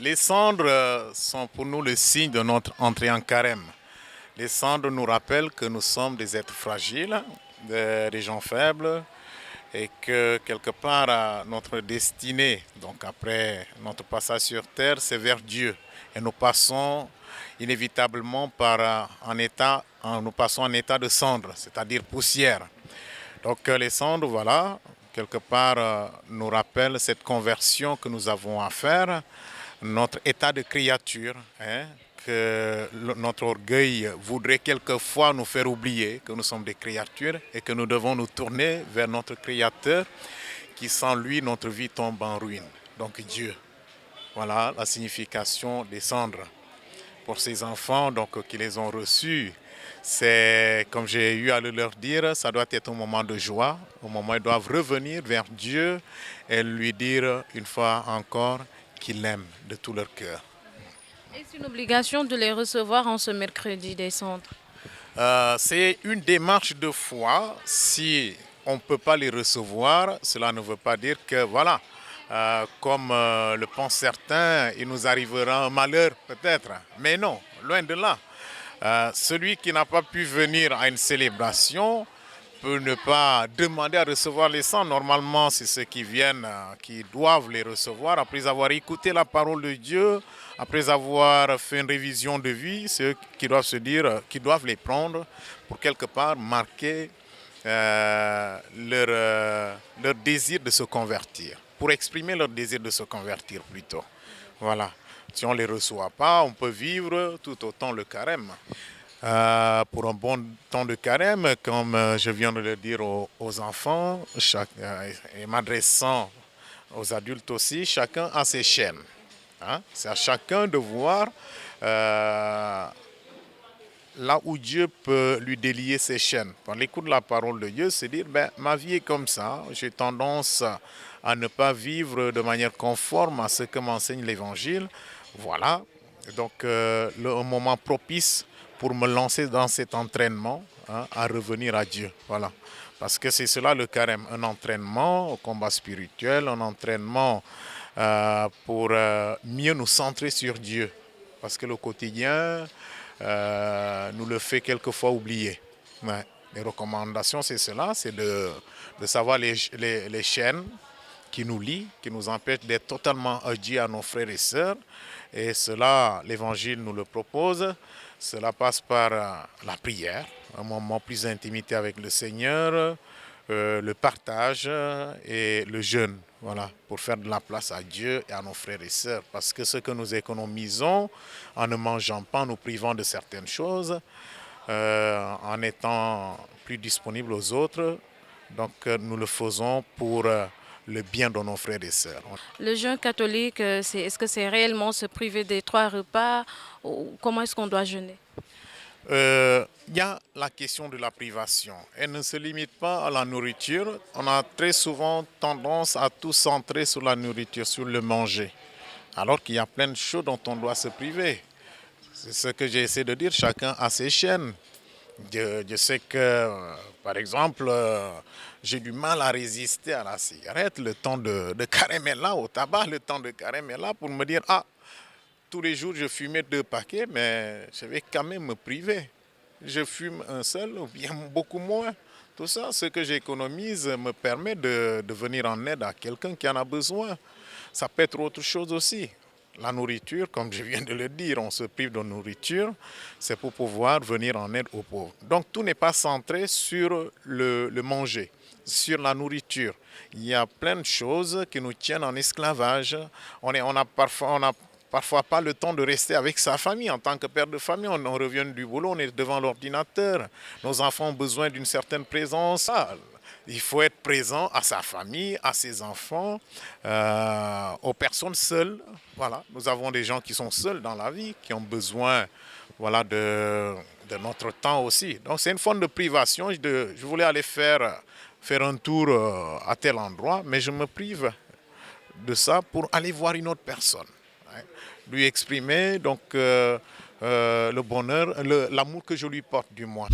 Les cendres sont pour nous le signe de notre entrée en carême. Les cendres nous rappellent que nous sommes des êtres fragiles, des gens faibles, et que quelque part notre destinée, donc après notre passage sur terre, c'est vers Dieu. Et nous passons inévitablement nous passons en état de cendre, c'est-à-dire poussière. Donc les cendres, voilà, quelque part nous rappellent cette conversion que nous avons à faire, notre état de créature, hein, que notre orgueil voudrait quelquefois nous faire oublier que nous sommes des créatures et que nous devons nous tourner vers notre Créateur qui sans lui notre vie tombe en ruine. Donc Dieu, voilà la signification des cendres. Pour ces enfants donc, qui les ont reçus, c'est comme j'ai eu à le leur dire, ça doit être un moment de joie, au moment où ils doivent revenir vers Dieu et lui dire une fois encore qu'ils l'aiment de tout leur cœur. Est-ce une obligation de les recevoir en ce mercredi des cendres? C'est une démarche de foi. Si on ne peut pas les recevoir, cela ne veut pas dire que, voilà, comme le pensent certains, il nous arrivera un malheur peut-être. Mais non, loin de là. Celui qui n'a pas pu venir à une célébration peut ne pas demander à recevoir les sangs. Normalement, c'est ceux qui viennent qui doivent les recevoir après avoir écouté la parole de Dieu, après avoir fait une révision de vie, c'est eux qui doivent se dire, qui doivent les prendre pour quelque part marquer leur désir de se convertir, pour exprimer leur désir de se convertir plutôt. Voilà. Si on ne les reçoit pas, on peut vivre tout autant le carême. Pour un bon temps de carême, comme je viens de le dire aux enfants, et m'adressant aux adultes aussi, chacun a ses chaînes. Hein? C'est à chacun de voir là où Dieu peut lui délier ses chaînes. Par l'écoute de la parole de Dieu, c'est dire, ma vie est comme ça, j'ai tendance à ne pas vivre de manière conforme à ce que m'enseigne l'Évangile. Voilà, donc un moment propice pour me lancer dans cet entraînement, hein, à revenir à Dieu. Voilà. Parce que c'est cela le carême, un entraînement au combat spirituel, un entraînement pour mieux nous centrer sur Dieu. Parce que le quotidien nous le fait quelquefois oublier. Ouais. Les recommandations, c'est cela, c'est de savoir les chaînes qui nous lient, qui nous empêchent d'être totalement adjus à nos frères et sœurs. Et cela, l'Évangile nous le propose. Cela passe par la prière, un moment plus d'intimité avec le Seigneur, le partage et le jeûne. Voilà, pour faire de la place à Dieu et à nos frères et sœurs. Parce que ce que nous économisons en ne mangeant pas, en nous privant de certaines choses, en étant plus disponibles aux autres, donc nous le faisons pour le bien de nos frères et sœurs. Le jeûne catholique, est-ce que c'est réellement se priver des trois repas ou comment est-ce qu'on doit jeûner? Il y a la question de la privation. Elle ne se limite pas à la nourriture. On a très souvent tendance à tout centrer sur la nourriture, sur le manger. Alors qu'il y a plein de choses dont on doit se priver. C'est ce que j'ai essayé de dire, chacun a ses chaînes. Je sais que, par exemple, j'ai du mal à résister à la cigarette. Le temps de carême est là, au tabac, le temps de carême est là pour me dire, ah, tous les jours je fumais 2 paquets, mais je vais quand même me priver. Je fume un seul ou bien beaucoup moins. Tout ça, ce que j'économise me permet de venir en aide à quelqu'un qui en a besoin. Ça peut être autre chose aussi. La nourriture, comme je viens de le dire, on se prive de nourriture, c'est pour pouvoir venir en aide aux pauvres. Donc tout n'est pas centré sur le manger, sur la nourriture. Il y a plein de choses qui nous tiennent en esclavage. On a parfois pas le temps de rester avec sa famille. En tant que père de famille, on revient du boulot, on est devant l'ordinateur. Nos enfants ont besoin d'une certaine présence. Il faut être présent à sa famille, à ses enfants, aux personnes seules. Voilà, nous avons des gens qui sont seuls dans la vie, qui ont besoin, voilà, de notre temps aussi. Donc c'est une forme de privation. Je voulais aller faire un tour à tel endroit, mais je me prive de ça pour aller voir une autre personne. Hein. Lui exprimer donc le bonheur, l'amour que je lui porte du moins.